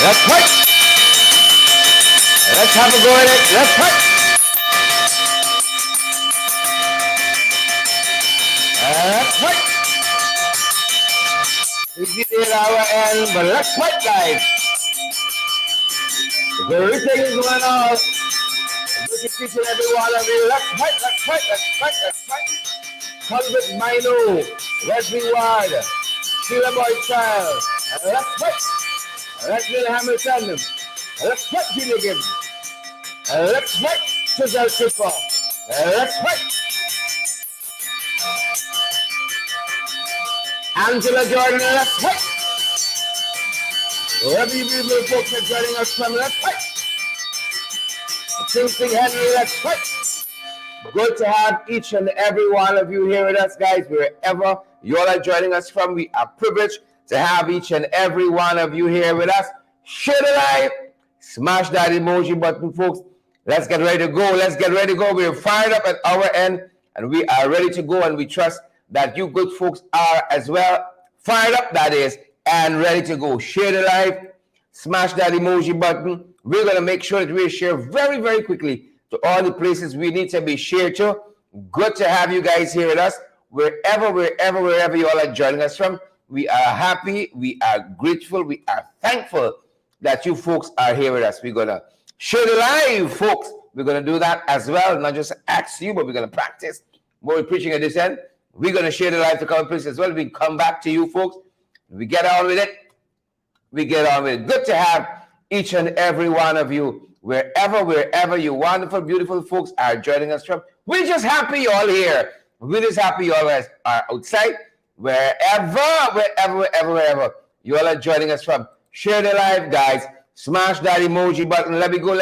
Let's fight. Let's have a go at it. Let's fight. Let's fight. We did it our end, but let's fight, guys. Everything is going on. Look at each and every one of you. Let's fight, let's fight, let's fight, let's fight. Convict Mino, Wesley Ward, Sheila Boy Child, and let's fight. Let's Bill Hamilton. Let's fight, Julia Gibbs. Let's fight, Chisel Cooper. Let's fight. Angela Jordan, let's fight. Wherever you people folks are joining us from, let's fight. Kingston Henry, let's fight. Good to have each and every one of you here with us, guys. Wherever you all are joining us from, we are privileged to have each and every one of you here with us. Share the live. Smash that emoji button, folks. Let's get ready to go. Let's get ready to go. We're fired up at our end, and we are ready to go, and we trust that you good folks are as well. Fired up, that is, and ready to go. Share the live. Smash that emoji button. We're going to make sure that we share very, very quickly to all the places we need to be shared to. Good to have you guys here with us. Wherever you all are joining us from, we are happy, we are grateful, we are thankful that you folks are here with us. We're going to share the live, folks. We're going to do that as well, not just ask you, but we're going to practice what we're preaching at this end. We're going to share the live to couple places as well. We come back to you, folks. We get on with it. We get on with it. Good to have each and every one of you, wherever you wonderful, beautiful folks are joining us from. We're just happy you all here. We're just happy you all are outside, wherever you all are joining us from. Share the live, guys. Smash that emoji button. Let me go.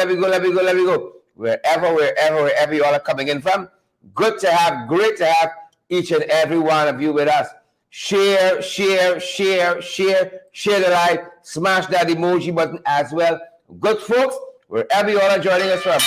Wherever you all are coming in from. Great to have each and every one of you with us. Share the live. Smash that emoji button as well. Good folks, wherever you all are joining us from.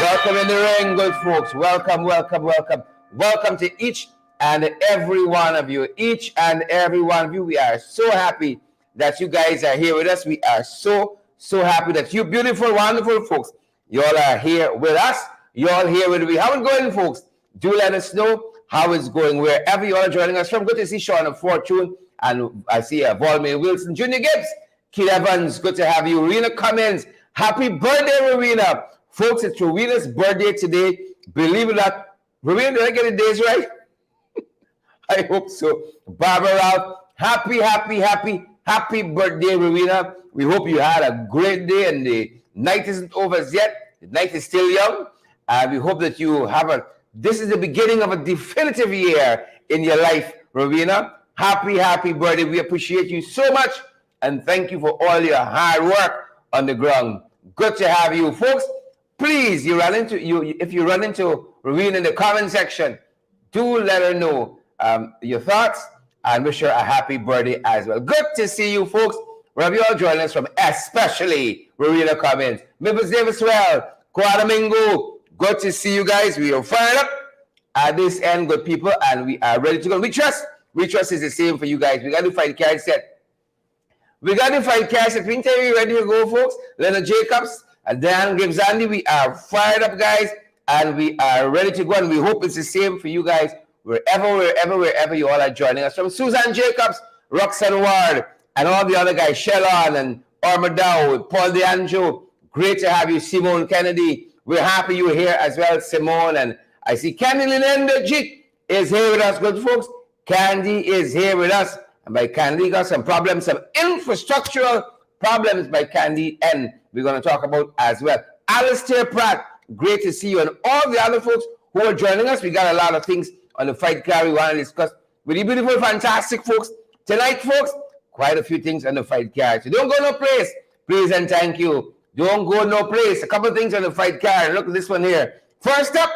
Welcome in the ring, good folks. Welcome. Welcome to each and every one of you. Each and every one of you. We are so happy that you guys are here with us. We are so happy that you beautiful, wonderful folks, you all are here with us. You all here with me. How it going, folks? Do let us know how it's going wherever you all are joining us from. Good to see Sean of Fortune, and I see Volmay Wilson, Junior Gibbs, Kid Evans. Good to have you. Rowena Cummins. Happy birthday, Rowena. Folks, it's Rowena's birthday today. Believe it or not. Rowena, did I get the days right? I hope so. Barbara Ralph, happy birthday, Rowena. We hope you had a great day, and the night isn't over as yet. The night is still young. We hope that you have this is the beginning of a definitive year in your life, Rowena. Happy birthday. We appreciate you so much, and thank you for all your hard work on the ground. Good to have you, folks. Please, if you run into Rowena in the comment section, do let her know your thoughts and wish her a happy birthday as well. Good to see you, folks. Wherever you all joining us from, especially Rowena Cummins, Mibbles Davis Well, Quadamingo. Good to see you guys. We are fired up at this end, good people, and we are ready to go. We trust is the same for you guys. We got to fight carry set. We can tell you ready to go, folks. Leonard Jacobs and Dan Gibbs Andy. We are fired up, guys, and we are ready to go. And we hope it's the same for you guys wherever you all are joining us from. Susan Jacobs, Roxanne Ward, and all the other guys, Shellon and Ormadow, Paul DeAnjo. Great to have you, Simone Kennedy. We're happy you're here as well, Simone. And I see Candy Linenda Jit is here with us, good folks. Candy is here with us. And by Candy, got some problems, some infrastructural problems by Candy. And we're going to talk about as well. Alistair Pratt, great to see you. And all the other folks who are joining us. We got a lot of things on the fight card we want to discuss with you beautiful, fantastic folks. Tonight, folks, quite a few things on the fight card. So don't go no place. Please and thank you. Don't go no place. A couple of things on the fight card. Look at this one here. First up,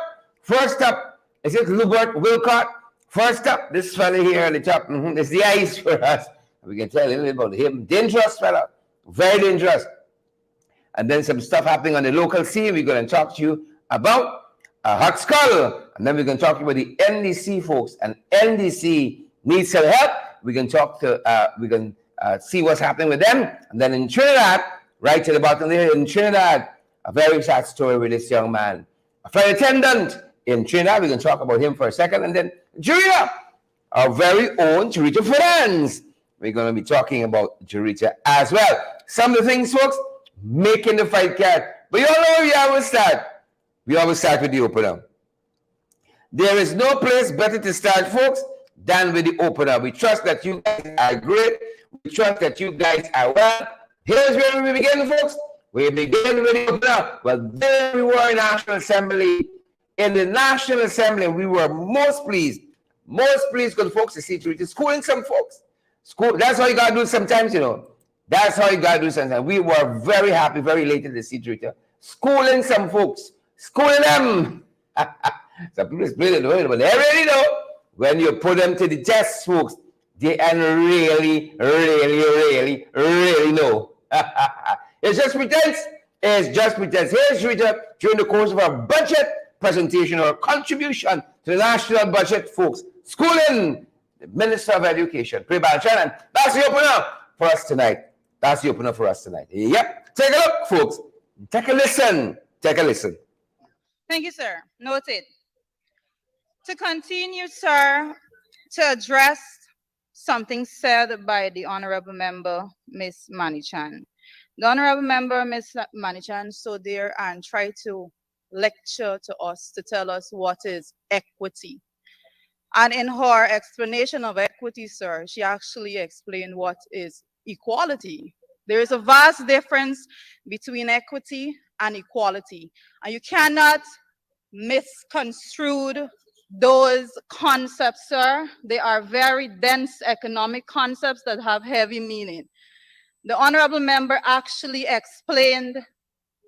is it Lubert Wilcott? First up, this fella here on the top. It's the ice for us. We can tell a little bit about him. Dangerous fella. Very dangerous. And then some stuff happening on the local scene. We're going to talk to you about a hot skull. And then we're going to talk about the NDC folks. And NDC needs some help. we can talk to, we can see what's happening with them. And then in Trinidad, right to the bottom there, in Trinidad, a very sad story with this young man. A flight attendant in Trinidad, we can talk about him for a second. And then Jurita, our very own Jurita friends. We're going to be talking about Jurita as well. Some of the things, folks, making the fight count. But you all know we always start. We always start with the opener. There is no place better to start, folks, than with the opener. We trust that you guys are great. We trust that you guys are well. Here's where we begin, folks. We begin with the opener. Well, there we were in National Assembly. In the National Assembly, we were most pleased because, folks, to see Jurita schooling some folks. That's how you got to do it sometimes, you know. That's how you got to do it sometimes. We were very happy, very elated to see Jurita schooling some folks. Schooling them. Some people explain it, but they already know when you put them to the test, folks, they really know. It's just pretense. It's just pretense. Here's Jurita during the course of our budget presentation or contribution to the national budget, folks. Schooling the Minister of Education, Pre-Ban Shannon. That's the opener for us tonight. That's the opener for us tonight. Yep. Take a look, folks. Take a listen. Take a listen. Thank you, sir. Noted. To continue, sir, to address something said by the Honorable Member, Ms. Manichan. The Honorable Member, Ms. Manichan, so there and try to lecture to us, to tell us what is equity. And in her explanation of equity, sir, she actually explained what is equality. There is a vast difference between equity and equality. And you cannot misconstrue those concepts, sir. They are very dense economic concepts that have heavy meaning. The Honorable Member actually explained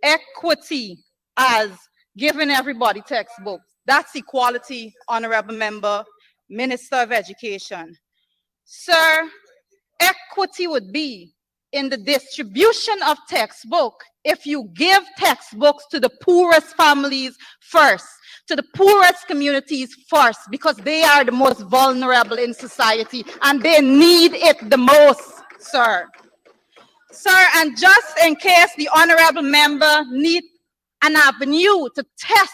equity as giving everybody textbooks. That's equality, Honorable Member, Minister of Education. Sir, equity would be in the distribution of textbook if you give textbooks to the poorest families first, to the poorest communities first, because they are the most vulnerable in society and they need it the most, sir. Sir, and just in case the Honorable Member needs an avenue to test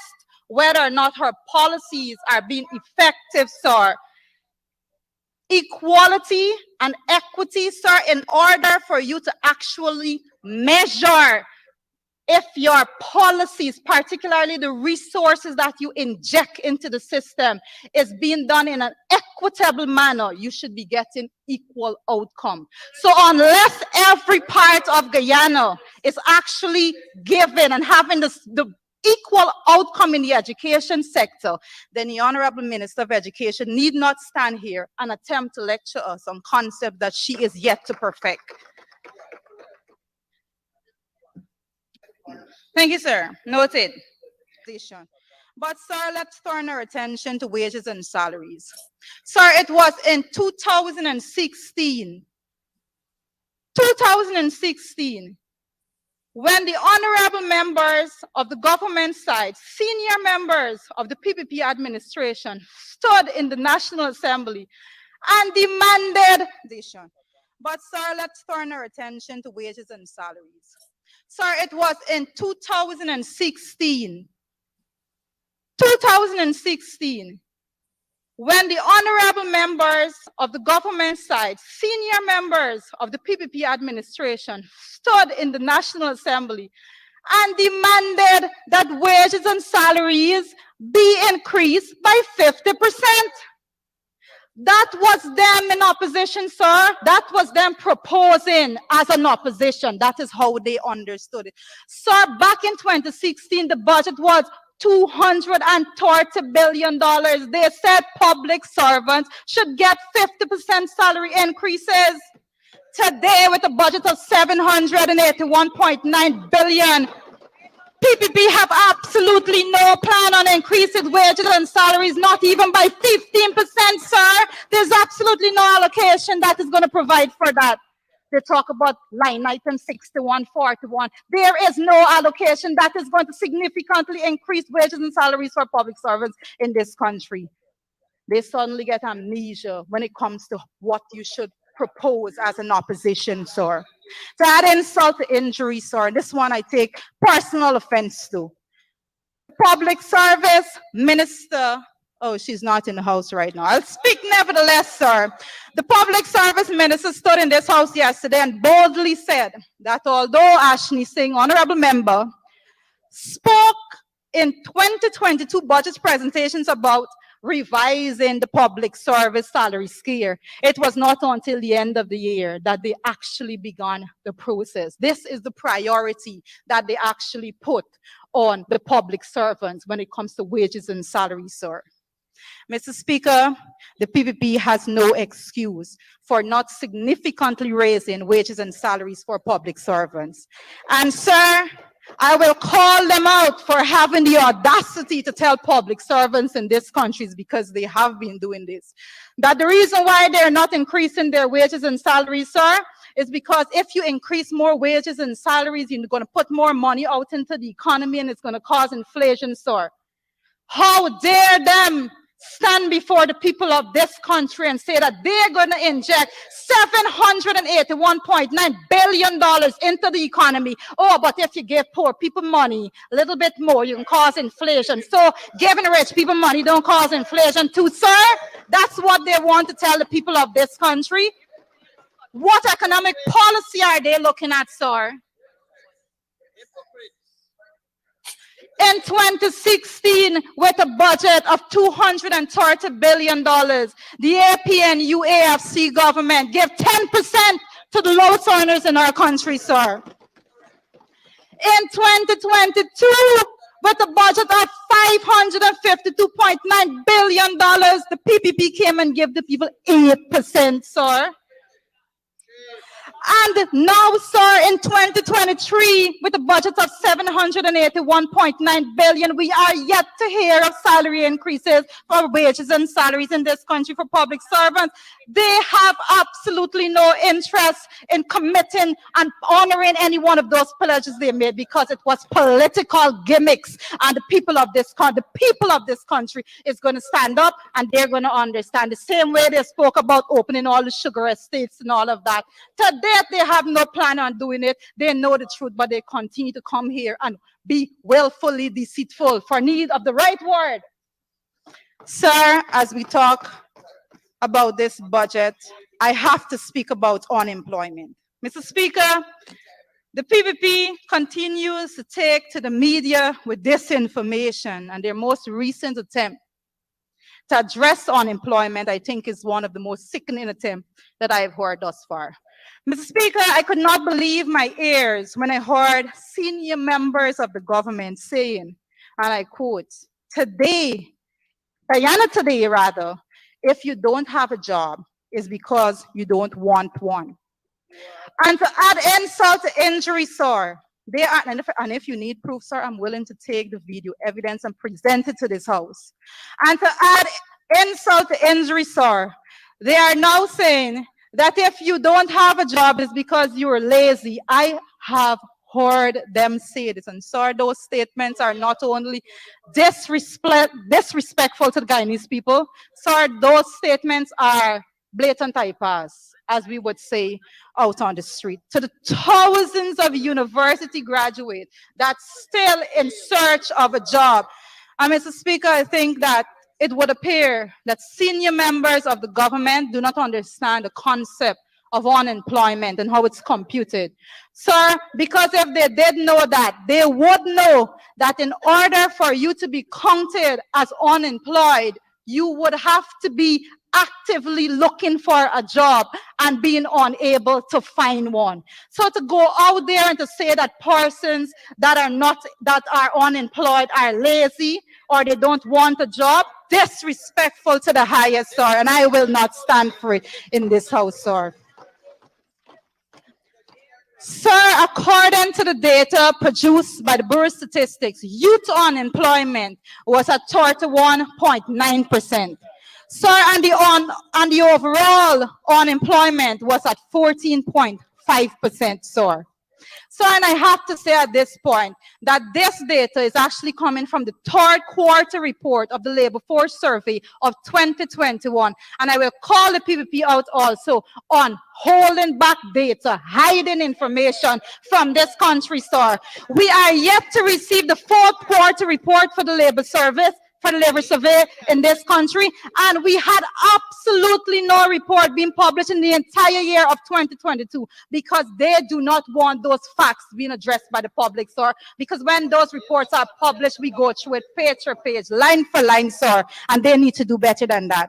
whether or not her policies are being effective, sir, equality and equity, sir, in order for you to actually measure if your policies, particularly the resources that you inject into the system, is being done in an equitable manner, you should be getting equal outcome. So unless every part of Guyana is actually given and having the equal outcome in the education sector, then the Honorable Minister of Education need not stand here and attempt to lecture us on concepts that she is yet to perfect. Thank you, sir. Noted. But, sir, let's turn our attention to wages and salaries. Sir, it was in 2016, when the honorable members of the government side, senior members of the PPP administration, stood in the National Assembly and demanded this. But, sir, let's turn our attention to wages and salaries. Sir, it was in 2016, when the honorable members of the government side, senior members of the PPP administration, stood in the National Assembly and demanded that wages and salaries be increased by 50%. That was them in opposition, sir. That was them proposing as an opposition. That is how they understood it. Sir, back in 2016, the budget was $230 billion. They said public servants should get 50% salary increases. Today, with a budget of $781.9 billion, PPP have absolutely no plan on increasing wages and salaries, not even by 15%, sir. There's absolutely no allocation that is going to provide for that. They talk about line item 6141. There is no allocation that is going to significantly increase wages and salaries for public servants in this country. they suddenly get amnesia when it comes to what you should propose as an opposition, sir. To add insult to injury, sir, this one I take personal offense to. Public service minister, oh, she's not in the house right now. I'll speak nevertheless, sir. The public service minister stood in this house yesterday and boldly said that although Ashley Singh, honorable member, spoke in 2022 budget presentations about revising the public service salary scale, it was not until the end of the year that they actually began the process. This is the priority that they actually put on the public servants when it comes to wages and salaries, sir. Mr. Speaker, the PPP has no excuse for not significantly raising wages and salaries for public servants. And sir, I will call them out for having the audacity to tell public servants in this country, because they have been doing this, that the reason why they're not increasing their wages and salaries, sir, is because if you increase more wages and salaries, you're going to put more money out into the economy and it's going to cause inflation, sir. How dare them stand before the people of this country and say that they're going to inject $781.9 billion into the economy. Oh, but if you give poor people money, a little bit more, you can cause inflation. So giving rich people money don't cause inflation too, sir? That's what they want to tell the people of this country. What economic policy are they looking at, sir? In 2016, with a budget of $230 billion, the APNU AFC government gave 10% to the lowest earners in our country, sir. In 2022, with a budget of $552.9 billion, the PPP came and gave the people 8%, sir. And now, sir, in 2023, with a budget of $781.9 billion, we are yet to hear of salary increases for wages and salaries in this country for public servants. They have absolutely no interest in committing and honoring any one of those pledges they made, because it was political gimmicks. And the people of this country is going to stand up and they're going to understand the same way they spoke about opening all the sugar estates and all of that. Today, they have no plan on doing it. They know the truth, but they continue to come here and be willfully deceitful for need of the right word. Sir, as we talk about this budget, I have to speak about unemployment. Mr. Speaker, the PPP continues to take to the media with disinformation, and their most recent attempt to address unemployment, I think, is one of the most sickening attempts that I have heard thus far. Mr. Speaker, I could not believe my ears when I heard senior members of the government saying, and I quote, today, if you don't have a job, it's because you don't want one. And to add insult to injury, sir, they are, and if you need proof, sir, I'm willing to take the video evidence and present it to this house. And to add insult to injury, sir, they are now saying that if you don't have a job, it's because you're lazy. I have heard them say this. And sir, those statements are not only disrespectful to the Guyanese people, sir, those statements are blatant types, as we would say out on the street. To the thousands of university graduates that's still in search of a job. And Mr. Speaker, I think that it would appear that senior members of the government do not understand the concept of unemployment and how it's computed. Sir, because if they did know that, they would know that in order for you to be counted as unemployed, you would have to be actively looking for a job and being unable to find one. So to go out there and to say that persons that are unemployed are lazy or they don't want a job, disrespectful to the highest, sir, and I will not stand for it in this house, sir. Sir, according to the data produced by the Bureau of Statistics, youth unemployment was at 31.9%. Sir, and the overall unemployment was at 14.5%, sir. So, and I have to say at this point that this data is actually coming from the third quarter report of the Labor Force Survey of 2021. And I will call the PPP out also on holding back data, hiding information from this country, sir. We are yet to receive the fourth quarter report for the labor service, for the labor survey in this country, and we had absolutely no report being published in the entire year of 2022 because they do not want those facts being addressed by the public, sir. Because when those reports are published, we go through it page for page, line for line, sir, and they need to do better than that.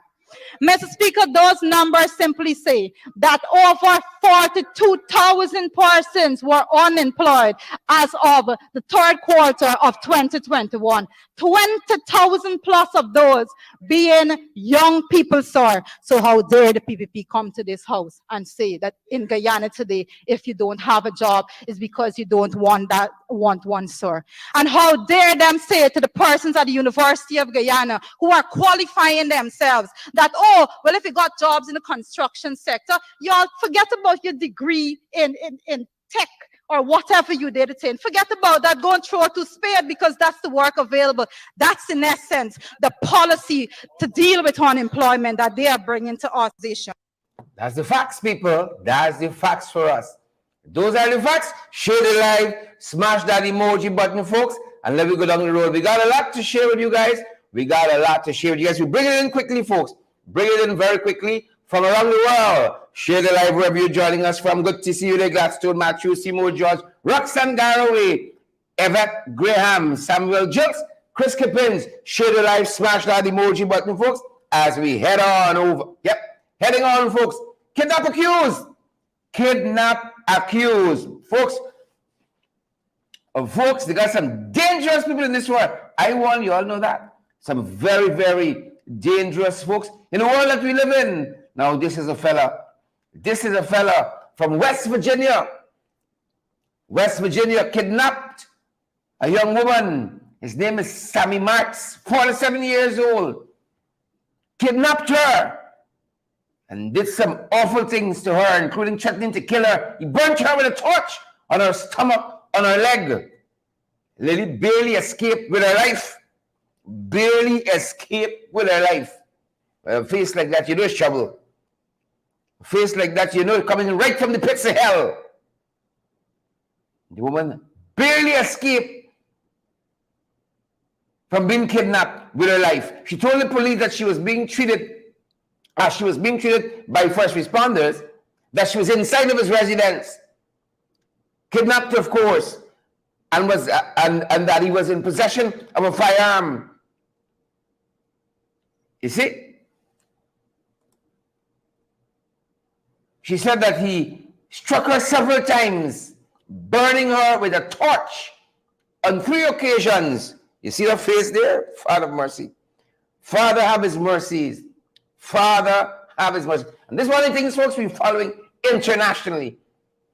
Mr. Speaker, those numbers simply say that over 42,000 persons were unemployed as of the third quarter of 2021. 20,000 plus of those being young people, sir. So how dare the PPP come to this house and say that in Guyana today, if you don't have a job, it's because you don't want one, sir. And how dare them say to the persons at the University of Guyana who are qualifying themselves that, oh, well, if you got jobs in the construction sector, y'all forget about your degree in tech or whatever you did attain. Forget about that. Go and throw it to spade because that's the work available. That's in essence the policy to deal with unemployment that they are bringing to our nation. That's the facts, people. That's the facts for us. Those are the facts. Share the live, smash that emoji button, folks, and let me go down the road. We got a lot to share with you guys. We bring it in quickly, folks. Bring it in very quickly from around the world. Share the live wherever you're joining us from. Good to see you there, Gladstone, Matthew, Seymour, George, Roxanne Garraway, Yvette Graham, Samuel Jokes, Chris Kippins. Share the live, smash that emoji button, folks, as we head on over. Yep, heading on, folks. Kidnap accused. Kidnap accused. Folks, they got some dangerous people in this world. I want you all know that. Some very, very dangerous folks in the world that we live in. Now, this is a fella from West Virginia. West Virginia kidnapped a young woman. His name is Sammy Marks, 47 years old. Kidnapped her and did some awful things to her, including threatening to kill her. He burnt her with a torch on her stomach, on her leg. Lily barely escaped with her life. Barely escaped with her life. A face like that, you know it's trouble. A face like that, you know it's coming right from the pits of hell. The woman barely escaped from being kidnapped with her life. She told the police that she was being treated by first responders, that she was inside of his residence. Kidnapped, of course, and that he was in possession of a firearm. You see? She said that he struck her several times, burning her with a torch on 3 occasions. You see her face there? Father of mercy. Father, have his mercies. Father, have his mercy. And this is one of the things, folks, we're following internationally.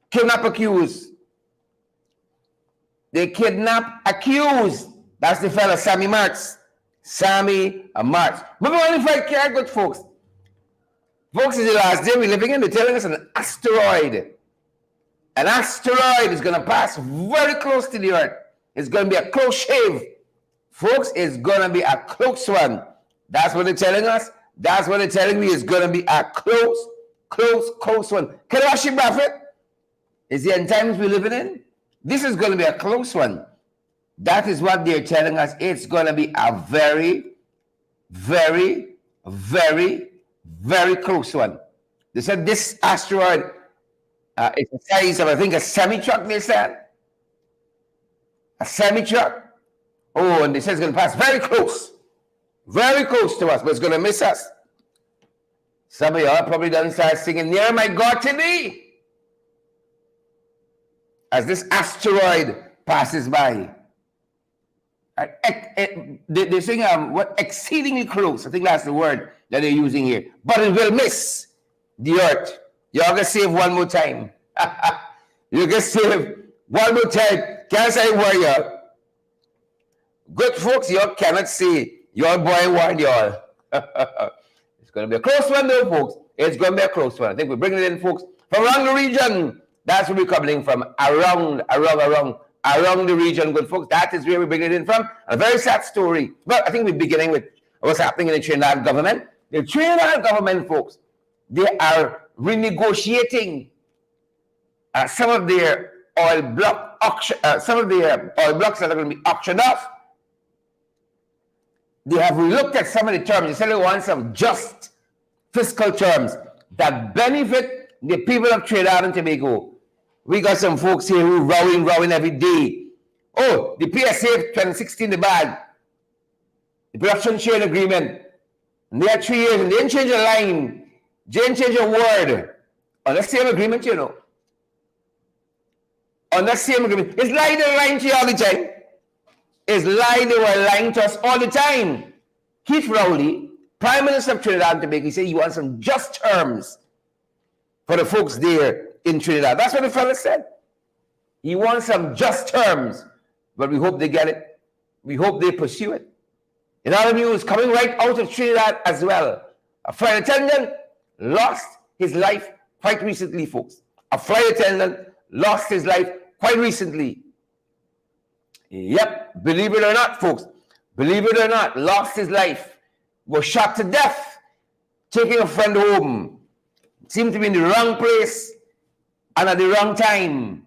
Kidnap accused. They kidnap accused. That's the fella, Sammy Marks. Sammy Marks. Moving on, if I care, good folks. Folks, it's the last day we're living in. They're telling us an asteroid. An asteroid is going to pass very close to the Earth. It's going to be a close shave. Folks, it's going to be a close one. That's what they're telling us. That's what they're telling me. It's going to be a close one. Kalashi Buffett, is the end times we're living in? This is going to be a close one. That is what they're telling us. It's going to be a very, very, very, very close one. They said this asteroid is the size of, I think, a semi-truck, they said. A semi-truck. Oh, and they said it's going to pass very close to us, but it's going to miss us. Some of y'all probably done start singing, "Near My God to Thee," as this asteroid passes by. They sing what exceedingly close. I think that's the word that they're using here. But it will miss the Earth. Y'all gonna save one more time. You can save one more time. Can't say where y'all. Good folks, y'all cannot see. Your boy warned y'all. It's gonna be a close one though, folks. It's gonna be a close one. I think we're bringing it in, folks, from around the region. That's where we're coming from, around the region, good folks. That is where we bring it in from. A very sad story. But I think we're beginning with what's happening in the Trinidad government. The Trinidad government, folks, they are renegotiating some of their oil block auction, some of the oil blocks that are going to be auctioned off. They have looked at some of the terms. They said they want some just fiscal terms that benefit the people of Trinidad and Tobago. We got some folks here who rowing every day. Oh, the PSA 2016, the bad. The production sharing agreement. And they had 3 years and they didn't change a line. They didn't change a word. On the same agreement, you know. On the same agreement. It's like they're lying to you all the time. It's like they were lying to us all the time. Keith Rowley, Prime Minister of Trinidad and Tobago, he said he wants some just terms for the folks there in Trinidad. That's what the fellow said. He wants some just terms, but we hope they get it. We hope they pursue it. In other news, coming right out of Trinidad as well, a flight attendant lost his life quite recently, folks. A flight attendant lost his life quite recently. Yep, believe it or not, folks, believe it or not, lost his life, was shot to death, taking a friend home. Seemed to be in the wrong place and at the wrong time.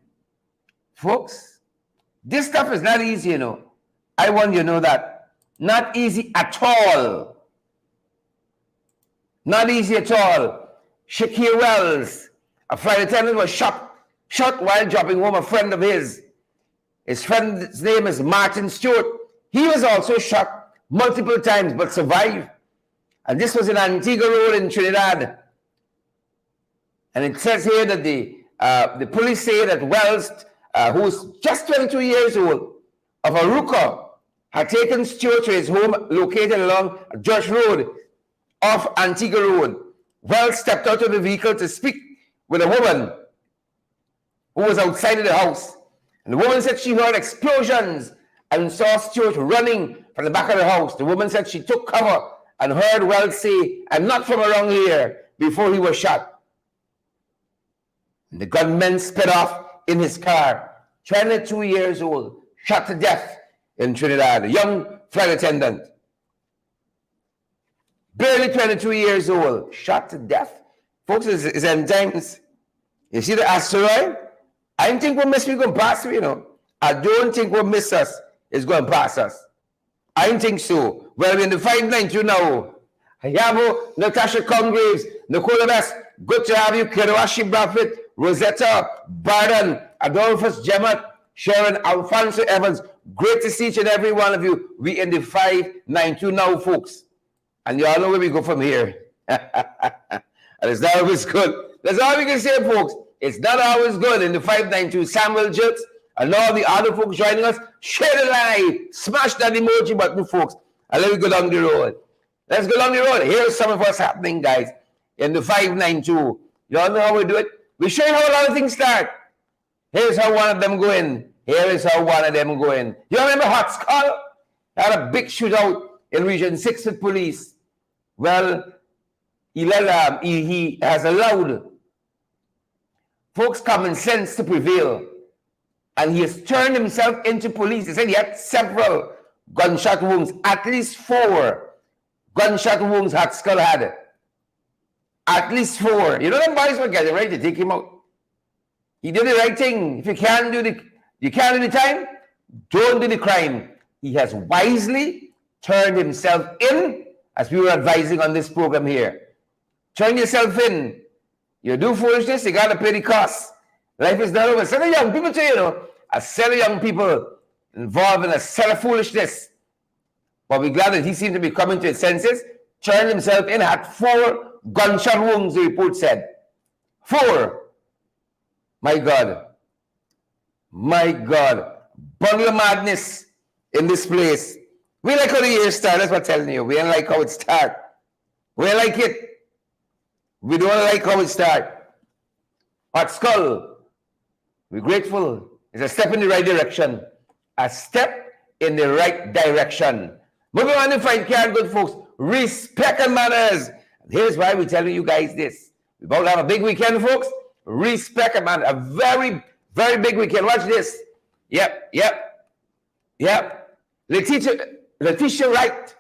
Folks, this stuff is not easy, you know. I want you to know that. Not easy at all. Not easy at all. Shakir Wells, a flight attendant, was shot while dropping home a friend of his. His friend's name is Martin Stewart. He was also shot multiple times but survived. And this was in Antigua Road in Trinidad. And it says here that the police say that Wells, who was just 22 years old, of Aruca, had taken Stewart to his home located along George Road off Antigua Road. Wells stepped out of the vehicle to speak with a woman who was outside of the house. And the woman said she heard explosions and saw Stewart running from the back of the house. The woman said she took cover and heard Wells say, "I'm not from around here," before he was shot. And the gunman sped off in his car, 22 years old, shot to death in Trinidad, a young flight attendant. Barely 22 years old, shot to death. Folks, it's end times. You see the asteroid? I don't think we'll miss me going past you, you know. I don't think we'll miss us. It's going past us. I don't think so. Well, we're in the 592 now. Hayabo, Natasha Congraves, Nicola Best, good to have you. Kirawashi Braffett, Rosetta, Barden, Adolphus Gemma, Sharon, Alfonso Evans. Great to see each and every one of you. We in the 592 now, folks. And you all know where we go from here. And it's not always good. That's all we can say, folks. It's not always good in the 592. Samuel Jilts and all the other folks joining us. Share the live. Smash that emoji button, folks. And let me go down the road. Let's go down the road. Here's some of what's happening, guys, in the 592. You all know how we do it? We show you how a lot of things start. Here's how one of them go in. Here is how one of them go in. You remember Hot Skull? Had a big shootout in Region 6 with police. Well, he has allowed folks' common sense to prevail. And he has turned himself into police. He said he had several gunshot wounds, at least 4 gunshot wounds Hot Skull had. At least 4. You know them boys were getting ready to take him out. He did the right thing. If you can't do the time, don't do the crime. He has wisely turned himself in, as we were advising on this program here. Turn yourself in. You do foolishness, you got to pay the cost. Life is not over. Set of young people, too, you know, a set of young people involved in a set of foolishness. But we're glad that he seemed to be coming to his senses, turned himself in, had 4 gunshot wounds, the report said. 4. My God. My God. Bundle of madness in this place. We like how the year started, that's what I'm telling you. We don't like how it started. We don't like it. We don't like how it started. Hot Skull, we're grateful. It's a step in the right direction. A step in the right direction. Moving on to fight card, good folks. Respect and manners. And here's why we're telling you guys this. We're about to have a big weekend, folks. respect, man. A very, very big weekend. Watch this. Yep. Leticia Wright,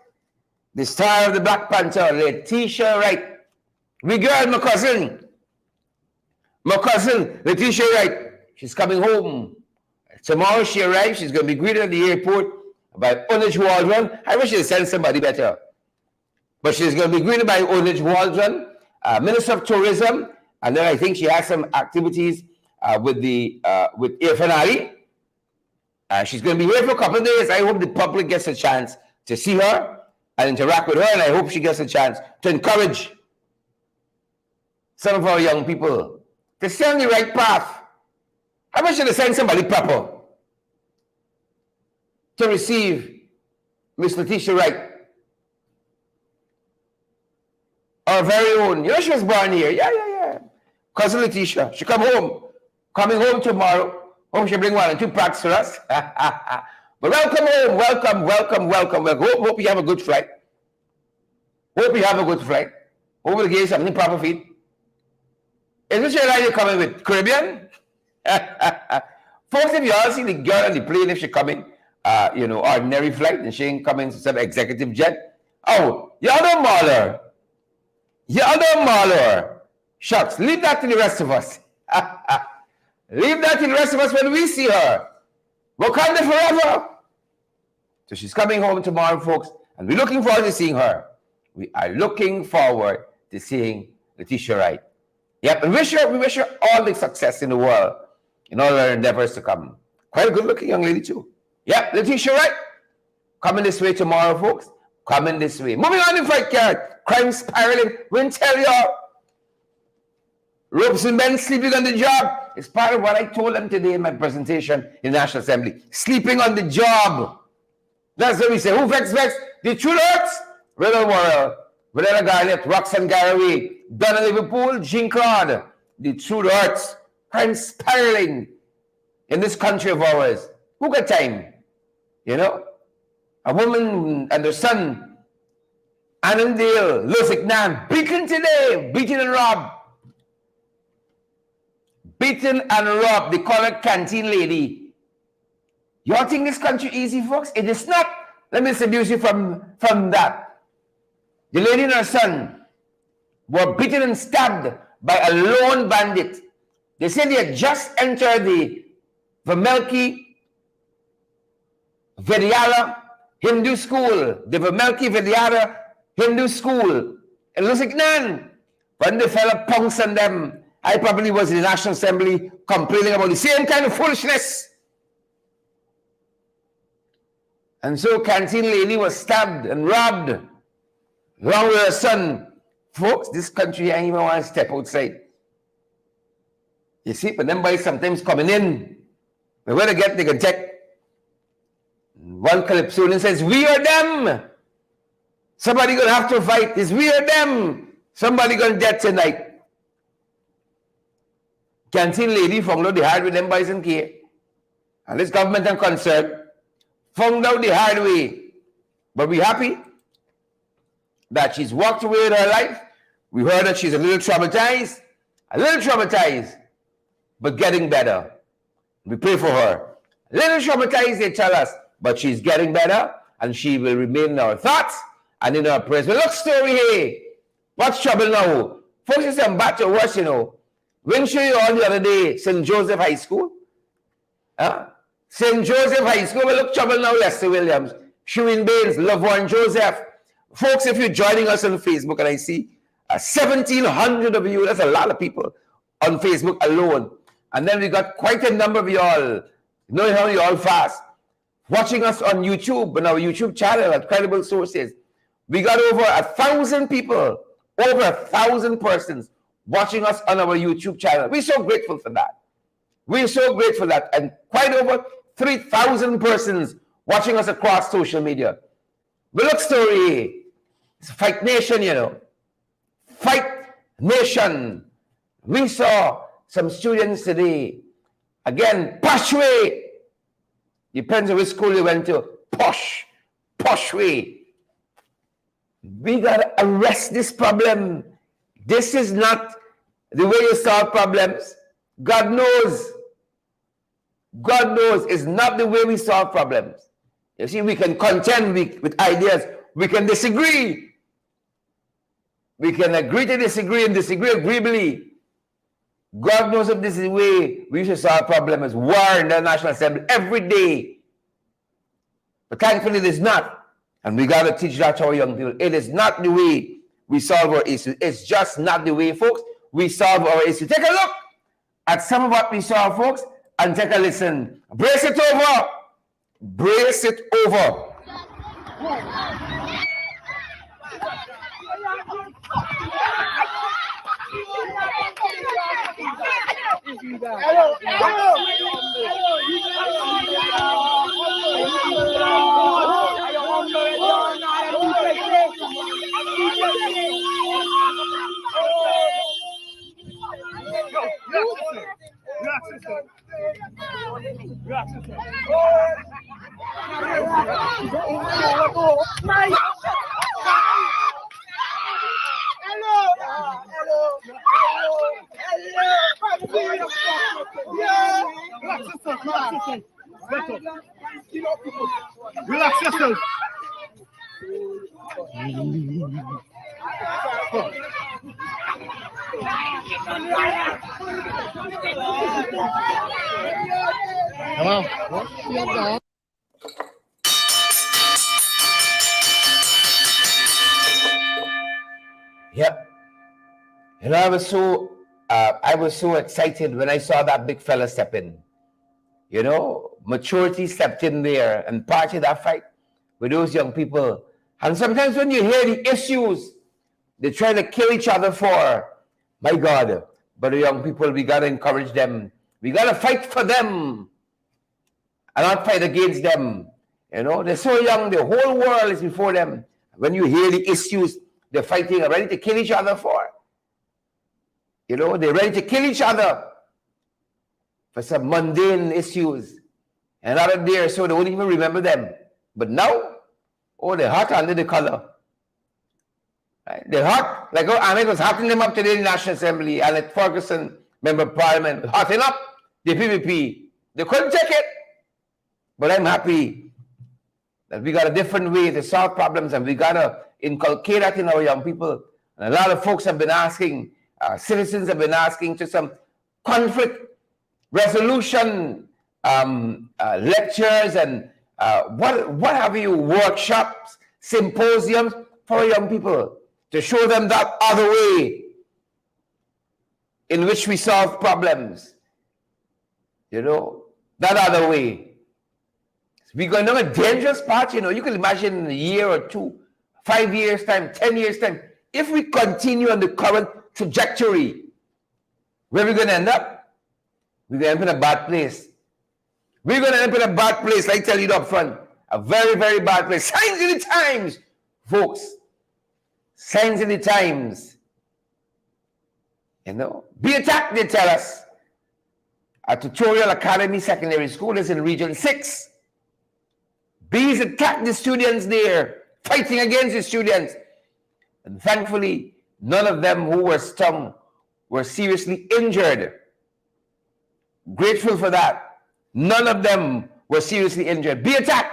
the star of the Black Panther, Leticia Wright. We girl, my cousin, Leticia Wright. She's coming home. Tomorrow she arrives. She's going to be greeted at the airport by Onage Waldron. I wish she'd send somebody better. But she's going to be greeted by Onage Waldron, Minister of Tourism. And then I think she has some activities with Irfan Ali. She's going to be here for a couple of days. I hope the public gets a chance to see her and interact with her. And I hope she gets a chance to encourage some of our young people to stay on the right path. I wish she'd send somebody proper to receive Miss Leticia Wright. Our very own. You know, she was born here. Yeah. Cousin Leticia. She coming home tomorrow. Hope she bring 1 or 2 packs for us. But welcome home. Welcome. Hope you have a good flight. Hope we'll give you something proper feed. Is this your line you're coming with? Caribbean? Folks, if you all see the girl on the plane, if she coming, ordinary flight, and she ain't coming to some executive jet. Oh, you're no mauler. Shucks, leave that to the rest of us. Leave that to the rest of us when we see her. Wakanda forever. So she's coming home tomorrow, folks, and we're looking forward to seeing her. We are looking forward to seeing Leticia Wright. Yep, and we wish her all the success in the world in all her endeavors to come. Quite a good-looking young lady, too. Yep, Leticia Wright. Coming this way tomorrow, folks. Coming this way. Moving on in Fight Card. Crime spiraling. We'll tell you. Ropes and men sleeping on the job. It's part of what I told them today in my presentation in the National Assembly. Sleeping on the job. That's what we say. Who vex? The truth hurts. Riddle Worrell. Vanilla Garnet. Roxanne Garraway. Donna Liverpool. Jean Claude. The truth hurts. Crime spiraling in this country of ours. Who got time? You know? A woman and her son, Annandale, Lusignan, beaten today, beaten and robbed. They call her canteen lady. Y'all think this country easy, folks? It is not. Let me seduce you from that. The lady and her son were beaten and stabbed by a lone bandit. They said they had just entered the Vamelki Vidyala Hindu school, the Vamelki Vidyala Hindu school in Lusignan. When the fella punks on them, I probably was in the National Assembly complaining about the same kind of foolishness. And so canteen lady was stabbed and robbed along with her son. Folks, this country ain't even want to step outside. You see, but them boys sometimes coming in. But where they can check. One Calypsonian says, we or them. Somebody gonna have to fight. It's we or them. Somebody gonna dead tonight. Canteen lady found out the hard with them boys in care. And this government and concern found out the hard way. But we happy that she's walked away with her life. We heard that she's a little traumatized, but getting better. We pray for her. A little traumatized, they tell us, but she's getting better, and she will remain in our thoughts and in our prayers. But look, story here. What's trouble now? Folks, it's some bad to worse, you know. When show you all the other day, St. Joseph High School? St. Joseph High School. Well, look, trouble now, Lester Williams, Shireen Baines, Laverne Joseph. Folks, if you're joining us on Facebook, and I see 1,700 of you, that's a lot of people on Facebook alone. And then we got quite a number of y'all, knowing how you all fast, watching us on YouTube, on our YouTube channel at Credible Sources. We got over 1,000 people, over 1,000 persons watching us on our YouTube channel. We're so grateful for that. We're so grateful for that. And quite over 3,000 persons watching us across social media. But look, story, it's Fight Nation, you know. Fight Nation. We saw some students today. Again, posh way. Depends on which school you went to. Posh way. We got to arrest this problem. This is not the way you solve problems. God knows. God knows it's not the way we solve problems. You see, we can contend with ideas. We can disagree. We can agree to disagree and disagree agreeably. God knows if this is the way we should solve problems. War in the National Assembly every day. But thankfully, it is not. And we got to teach that to our young people. It is not the way we solve our issues. It's just not the way, folks, we solve our issues. Take a look at some of what we solve, folks, and take a listen. Brace it over. Brace it over. Relax yourself. Yep. You know, I was so excited when I saw that big fella step in. You know, maturity stepped in there and part of that fight with those young people. And sometimes when you hear the issues they try to kill each other for, my God, but the young people, we got to encourage them. We got to fight for them and not fight against them. You know, they're so young, the whole world is before them. When you hear the issues they're fighting are ready to kill each other for, you know, they're ready to kill each other for some mundane issues. And out of there, so they won't even remember them. But now, oh, they're hot under the collar. Right? They're hot, like Ahmed was hotting them up today in the National Assembly. Alec Ferguson, Member of Parliament, was hotting up the PPP. They couldn't take it. But I'm happy that we got a different way to solve problems, and we got to inculcate that in our young people. And a lot of folks have been asking, citizens have been asking to some conflict resolution lectures and what have you, workshops, symposiums for young people to show them that other way in which we solve problems. You know, that other way. We're going down a dangerous path, you know. You can imagine in a year or two, 5 years' time, 10 years' time, if we continue on the current trajectory, where are we going to end up? We're going to end up in a bad place. We're going to end up in a bad place, I tell you up front. A very, very bad place. Signs in the times, folks. Signs in the times. You know, be attacked, they tell us. A Tutorial Academy Secondary School is in Region 6. Bees attacked the students there, fighting against the students. And thankfully, none of them who were stung were seriously injured. Grateful for that. None of them were seriously injured. Be attacked.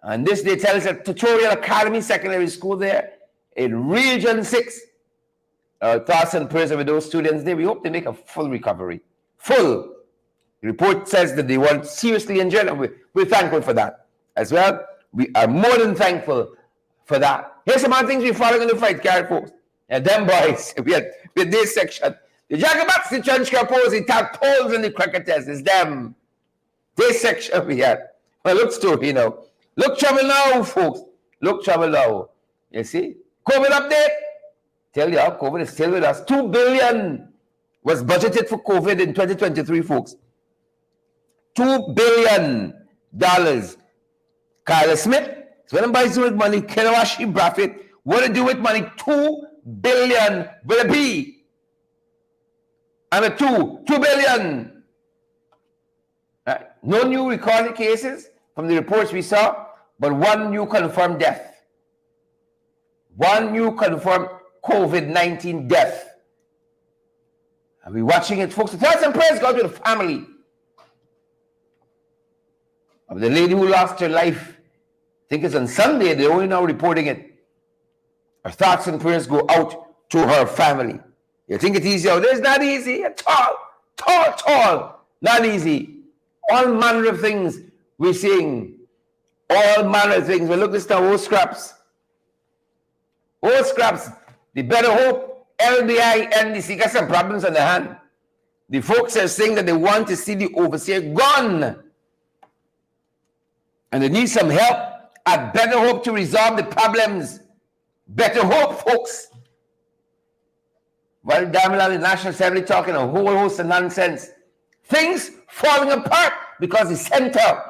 And this, they tell us, a Tutorial Academy Secondary School there in Region 6. Thoughts and prayers with those students there. We hope they make a full recovery. Full. The report says that they weren't seriously injured, and we're thankful for that as well. We are more than thankful for that. Here's some other things we're following in the fight, carry folks. And them boys, we had this section. The Jacobats, the trench couples, the tadpoles, and the cricketers. It's them. This section we had. Well, look story, you know. Look trouble now, folks. Look trouble now. You see? COVID update. Tell you, COVID is still with us. $2 billion was budgeted for COVID in 2023, folks. $2 billion. Kyla Smith, so what am doing with money? Kenawashi Braffett, what to do with money? $2 billion with a B. And a $2 billion. Right. No new recorded cases from the reports we saw, but one new confirmed death. One new confirmed COVID-19 death. And we're watching it, folks. Thoughts and prayers go to the family of the lady who lost her life. I think it's on Sunday. They're only now reporting it. Our thoughts and prayers go out to her family. You think it's easy out there? It's not easy at all. Not easy. All manner of things we're seeing. All manner of things. But look, this now, old scraps. Old scraps. The Better Hope, LBI, NDC got some problems on their hand. The folks are saying that they want to see the overseer gone. And they need some help at Better Hope to resolve the problems. Better Hope, folks. Well, Damila, the National Assembly talking a whole host of nonsense. Things falling apart because the center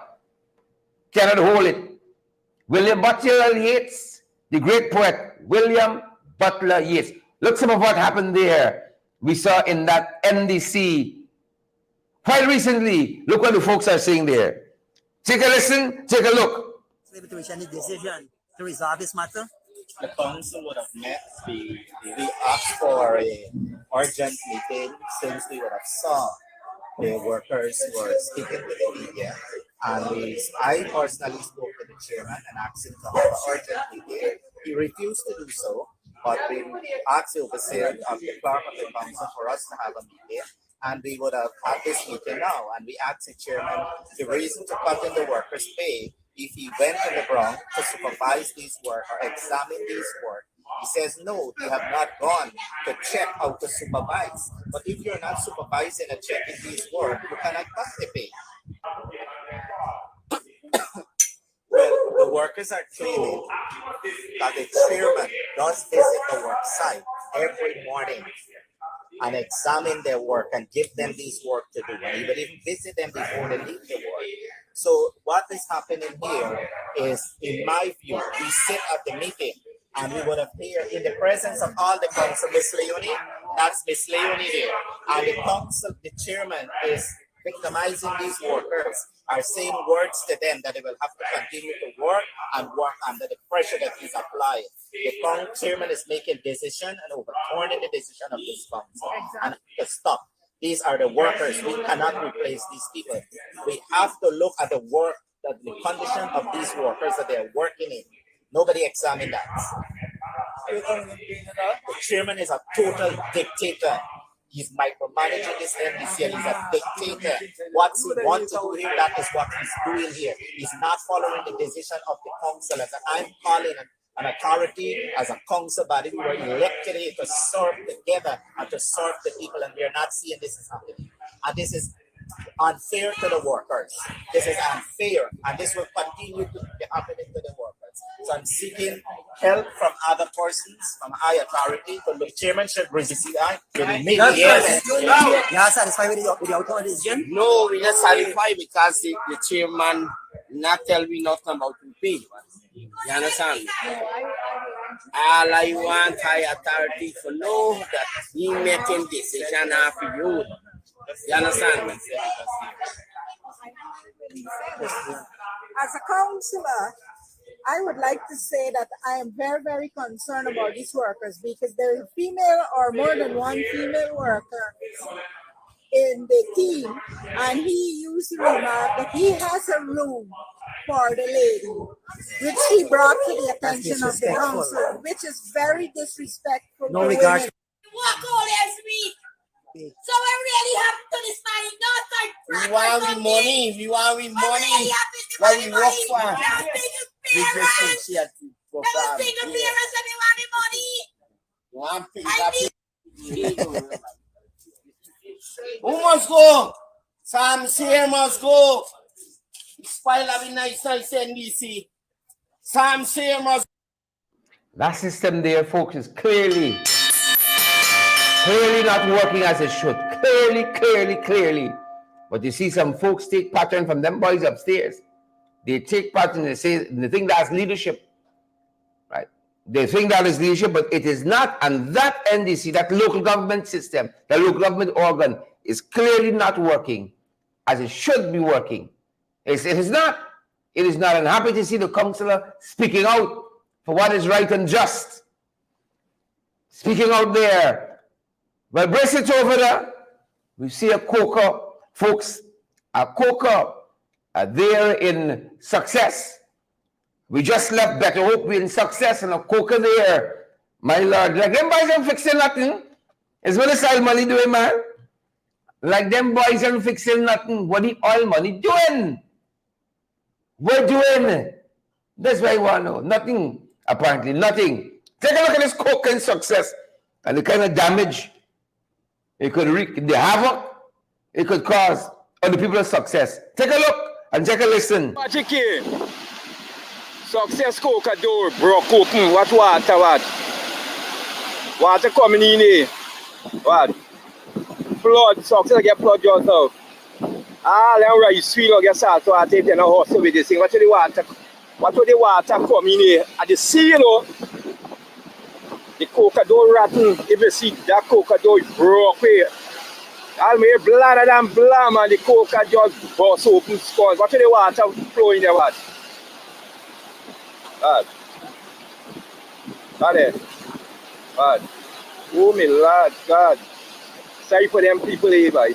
cannot hold it. William Butler Yeats, the great poet, William Butler Yeats. Look some of what happened there. We saw in that NDC quite recently. Look what the folks are saying there. Take a listen, take a look. Maybe to reach any decision to resolve this matter? The council would have met. We asked for an urgent meeting since we would have saw the workers were speaking with the media. And I personally spoke to the chairman and asked him to have an urgent meeting. He refused to do so, but we asked the overseer of the clerk of the council for us to have a meeting. And we would have had this meeting now. And we asked the chairman the reason to cut in the workers' pay if he went to the ground to supervise this work or examine this work. He says, no, they have not gone to check how to supervise. But if you're not supervising and checking this work, you cannot cut the pay. Well, the workers are claiming that the chairman does visit the work site every morning and examine their work and give them this work to do. And he would even visit them before they leave the work. So what is happening here is, in my view, we sit at the meeting and we would appear in the presence of all the council. Miss Leonie, that's Miss Leonie there. And the council, the chairman is victimizing these workers, are saying words to them that they will have to continue to work and work under the pressure that is applied. The chairman is making decision and overturning the decision of this council. And to stop. These are the workers. We cannot replace these people. We have to look at the work, the condition of these workers that they are working in. Nobody examined that. The chairman is a total dictator. He's micromanaging this NDC and he's a dictator. What he wants to do here, that is what he's doing here. He's not following the decision of the council. As I'm calling an authority, as a council body, we were elected here to serve together and to serve the people, and we are not seeing this is happening. And this is unfair to the workers. This is unfair, and this will continue to be happening to the workers. So I'm seeking help from other persons, from high authority, to the chairman should resist that. Yes. You are satisfied with the outcome of the decision? No, we're not satisfied because the chairman not tell me nothing about the pay. You understand? All I want high authority to know that he making decision after you. You understand? As a counselor, I would like to say that I am very, very concerned about these workers because there is female or more than one female worker in the team, and he used to remark that he has a room for the lady, which he brought to the attention of the council, which is very disrespectful. No regards. Walk all every week. So what really happened to this money? No, sir. We want the money. We want the money. What we work for. We just think she had to go Never single parents and we want the money. You want to pay that. Who must go? Sam here must go. Spoil having nice NBC. Sam here must. That system there, folks, is clearly not working as it should. Clearly. But you see some folks take pattern from them boys upstairs. They take pattern and they think that's leadership. Right? They think that is leadership, but it is not. And that NDC, that local government system, the local government organ, is clearly not working as it should be working. It is not. It is not. I'm happy to see the councillor speaking out for what is right and just. Speaking out there. Well, brace it over there. We see a coca, folks, a coca there in Success. We just left Better Hope, we in Success, and a coca there. My Lord, like them boys ain't fixing nothing. It's what the style money doing, man. Like them boys ain't fixing nothing. What the oil money doing? We're doing. That's why I want to know. Nothing, apparently, nothing. Take a look at this coca in Success and the kind of damage it could wreak, the havoc it could cause on the people of Success. Take a look and take a listen. Magic here. Success coca door broke open. What water, what? Water coming in here. What? Flood, Success get flood just out. All them rice field get salt water in the house with this thing. What the water? What the water coming in here? At the sea, you know. The coca door rotten. If you see that coca door broke here. All me blood and blam and the coca just bust open skulls. What the water flowing there, what? Bad. Bad. Bad. Oh, my Lord, God. Sorry for them people here, boy.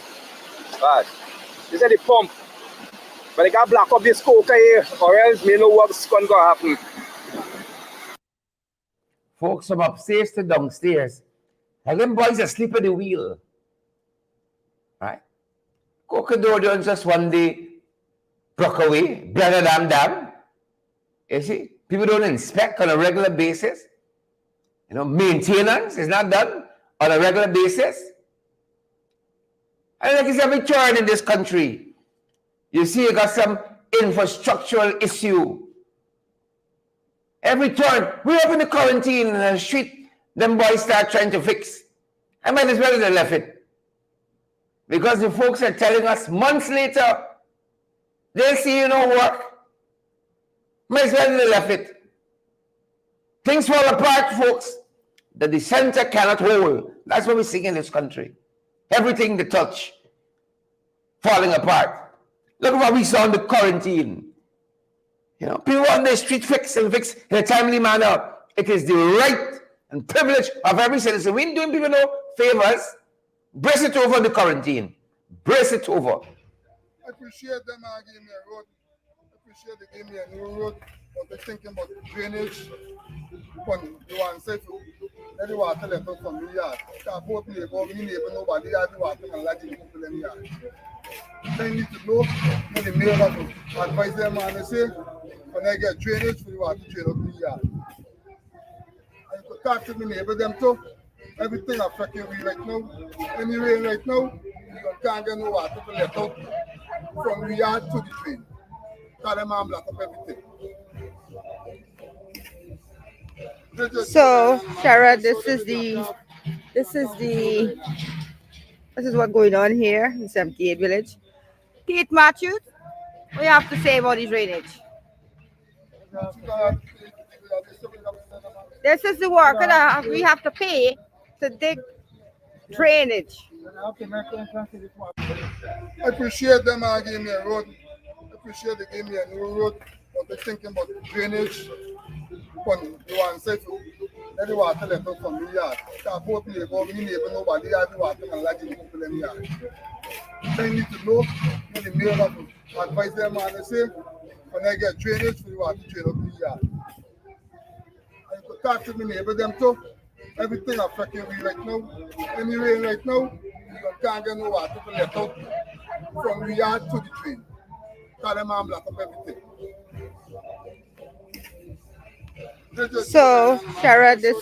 Bad. This is the pump. But they got block up this coca here, or else me know what's going to happen. Folks from upstairs to downstairs. Like them boys asleep at the wheel. Right? Coca door done just one day broke away. Brother damn. You see? People don't inspect on a regular basis. You know, maintenance is not done on a regular basis. And like it's every turn in this country. You see, you got some infrastructural issue. Every turn, we open the quarantine in the street, them boys start trying to fix. I might as well have left it. Because the folks are telling us months later, they'll see you no work. Might as well have left it. Things fall apart, folks, that the center cannot hold. That's what we see in this country. Everything they touch, falling apart. Look at what we saw in the quarantine. You know, people want their street fixed and fixed in a timely manner. It is the right and privilege of every citizen. We ain't doing people no favors. Brace it over the quarantine. Brace it over. I appreciate them giving me a road. I appreciate they gave me a new road. But they're thinking about drainage on the one side. Let the water let out from the yard. Can't both neighbor, me neighbor, nobody had the water and let the people in the yard. They need to know when the mayor have to advise them and they say, when I get drainage for the water drain out the yard. And you could talk to the neighbor them too. Everything affecting me right now. When you rain right now, you can't get no water to let out from the yard to the drain. Because them man block up everything. So, Shara, this is what's going on here in 78 Village. Kate Matthews, what you have to say about the drainage? This is the worker that we have to pay to dig drainage. I appreciate them giving me a road. I appreciate they gave me a new road. But they're thinking about drainage on the one side. Let the water let out from the yard. Because both neighbor, me neighbor, nobody had the water and let the people in the yard. They need to know when the mayor have to advise them and they say, when I get drainage for the water drain out the yard. And you could talk to the neighbor them too. Everything affecting me right now. When you rain right now, you can't get no water to let out from the yard to the drain. Because them man block up everything. So, Shara, this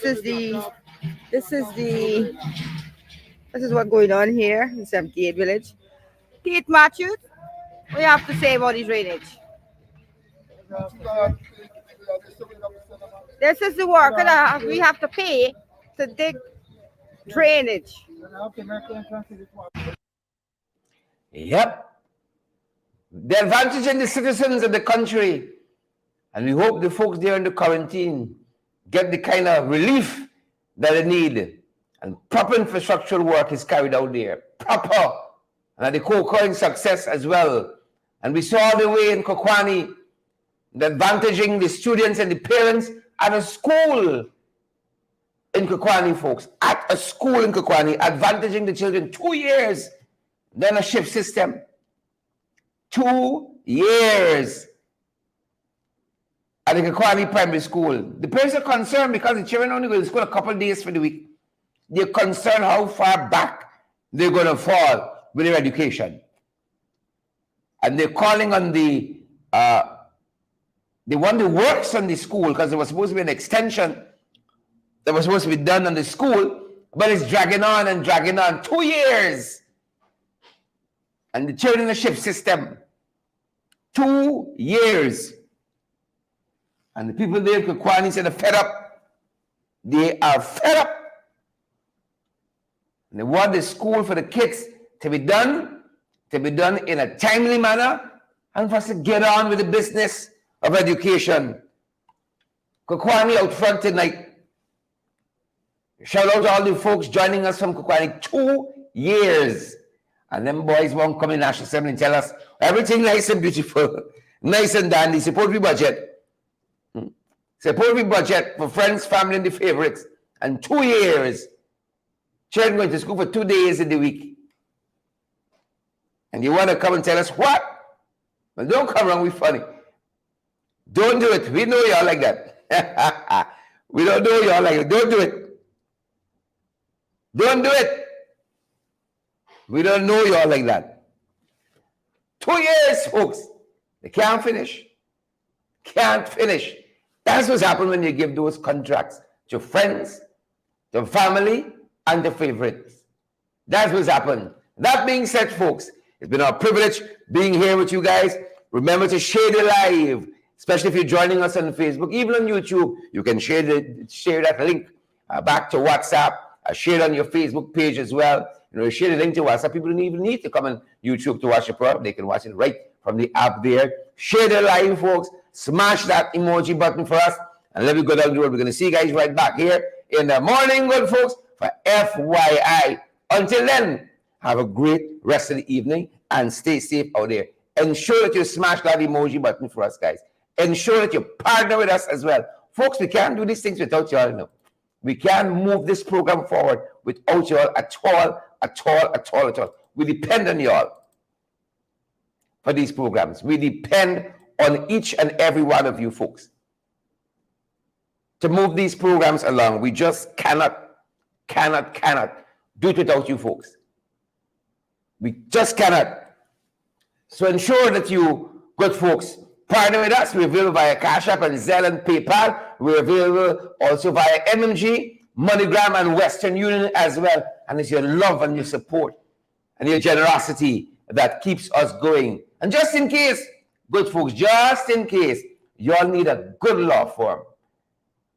is what's going on here in 78 Village. Kate Matthews, what you have to say about the drainage? This is the worker that we have to pay to dig drainage. Yep. They're advantaging the citizens of the country. And we hope the folks there in the quarantine get the kind of relief that they need. And proper infrastructural work is carried out there. Proper. And the coca in Success as well. And we saw the way in Kokwani, the advantaging the students and the parents at a school in Kokwani, folks. At a school in Kokwani, advantaging the children 2 years then a shift system. 2 years at the Kakwani Primary School. The parents are concerned because the children only go to school a couple of days for the week. They're concerned how far back they're going to fall with their education. And they're calling on they want the works on the school because there was supposed to be an extension that was supposed to be done on the school, but it's dragging on and dragging on. 2 years. And the children in the shift system. 2 years. And the people there in Kakwani said they're fed up. They are fed up. And they want the school for the kids to be done in a timely manner, and for us to get on with the business of education. Kakwani out front tonight. Shout out to all the folks joining us from Kakwani. 2 years. And them boys won't come in National Assembly and tell us everything nice and beautiful, nice and dandy. Support we budget. Support we budget for friends, family, and the favorites. And 2 years. Children going to school for 2 days in the week. And you want to come and tell us what? Well, don't come around with funny. Don't do it. We know y'all like that. We don't know y'all like it. Don't do it. Don't do it. We don't know y'all like that. 2 years, folks. They can't finish. Can't finish. That's what's happened when you give those contracts to friends, to family, and to favorites. That's what's happened. That being said, folks, it's been our privilege being here with you guys. Remember to share the live, especially if you're joining us on Facebook, even on YouTube. You can share that link back to WhatsApp. Share it on your Facebook page as well. Share the link to WhatsApp. People don't even need to come on YouTube to watch the program. They can watch it right from the app there. Share the live, folks. Smash that emoji button for us. And let me go down the road. We're going to see you guys right back here in the morning, good folks, for FYI. Until then, have a great rest of the evening and stay safe out there. Ensure that you smash that emoji button for us, guys. Ensure that you partner with us as well. Folks, we can't do these things without y'all, you know. We can't move this program forward without y'all at all. We depend on y'all for these programs. We depend on each and every one of you folks to move these programs along. We just cannot do it without you folks. We just cannot. So ensure that you, good folks, partner with us. We're available via Cash App and Zelle and PayPal. We're available also via MMG, MoneyGram, and Western Union as well. And it's your love and your support and your generosity that keeps us going. And just in case, good folks, just in case y'all need a good law firm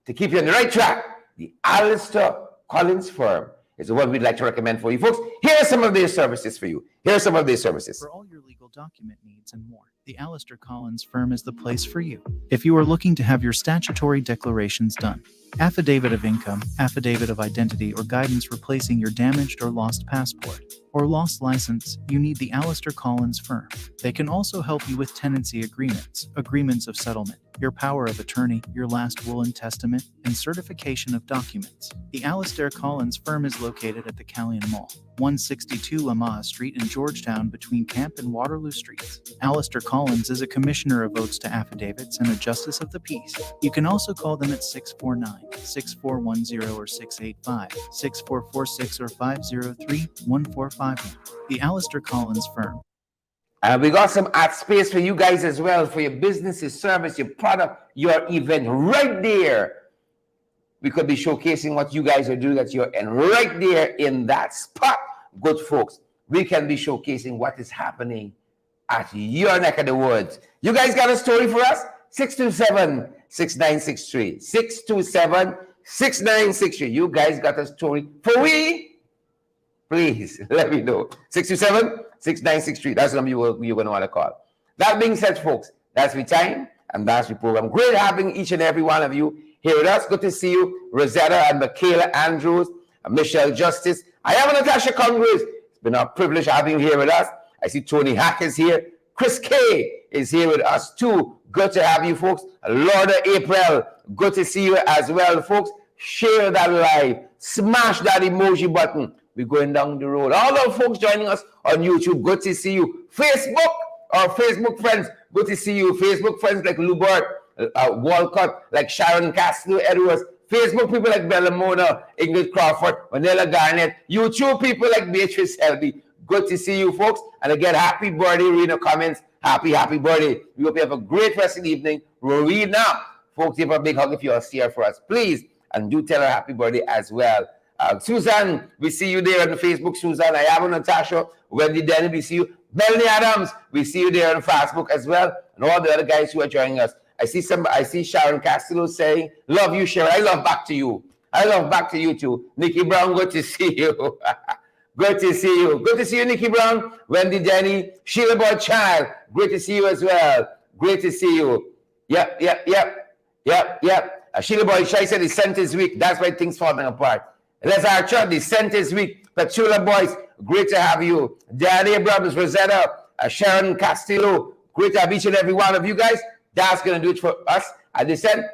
to keep you on the right track, the Alistair Collins firm is the one we'd like to recommend for you folks. Here are some of their services for you. Here are some of their services. For all your legal document needs and more, the Alistair Collins firm is the place for you. If you are looking to have your statutory declarations done, affidavit of income, affidavit of identity, or guidance replacing your damaged or lost passport or lost license, you need the Alistair Collins firm. They can also help you with tenancy agreements, agreements of settlement, your power of attorney, your last will and testament, and certification of documents. The Alistair Collins firm is located at the Callion Mall, 162 Lamar Street in Georgetown between Camp and Waterloo Streets. Alistair Collins is a commissioner of oaths to affidavits and a justice of the peace. You can also call them at 649-6410 or 685-6446 or 503-1451. The Alistair Collins firm. And we got some ad space for you guys as well, for your business, your service, your product, your event right there. We could be showcasing what you guys are doing that you're in right there in that spot. Good folks, we can be showcasing what is happening at your neck of the woods. You guys got a story for us? 627-6963. 627-6963. You guys got a story for we? Please let me know. 627-6963. That's the number you're going to want to call. That being said, folks, that's the time and that's the program. Great having each and every one of you here with us. Good to see you, Rosetta and Michaela Andrews, and Michelle Justice. I am Natasha Congress. It's been our privilege having you here with us. I see Tony Hack is here. Chris K is here with us too. Good to have you folks. Lorda April, good to see you as well, folks. Share that live. Smash that emoji button. We're going down the road. All the folks joining us on YouTube, good to see you. Facebook, our Facebook friends, good to see you. Facebook friends like Lubert, Walcott, like Sharon Castro Edwards. Facebook people like Bella Mona, Ingrid Crawford, Manila Garnett. YouTube people like Beatrice Selby. Good to see you folks. And again, happy birthday, Rena Comments. Happy birthday. We hope you have a great rest of the evening. We'll read now. Folks, give her a big hug if you're here for us, please. And do tell her happy birthday as well. Susan, we see you there on Facebook, Susan. Ayabo Natasha, Wendy Denny, we see you. Melanie Adams, we see you there on Facebook as well. And all the other guys who are joining us. I see Sharon Castillo saying, love you, Sharon. I love back to you. I love back to you too. Nikki Brown, good to see you. Good to see you. Good to see you, Nikki Brown, Wendy Denny, Sheila Boy Child. Great to see you as well. Great to see you. Yep. Sheila Boy Child said the scent is weak. That's why things falling apart. Les Archer, the scent is weak. Petula Boys, great to have you. Danny Abrams, Rosetta, Sharon Castillo, great to have each and every one of you guys. That's going to do it for us. As they said,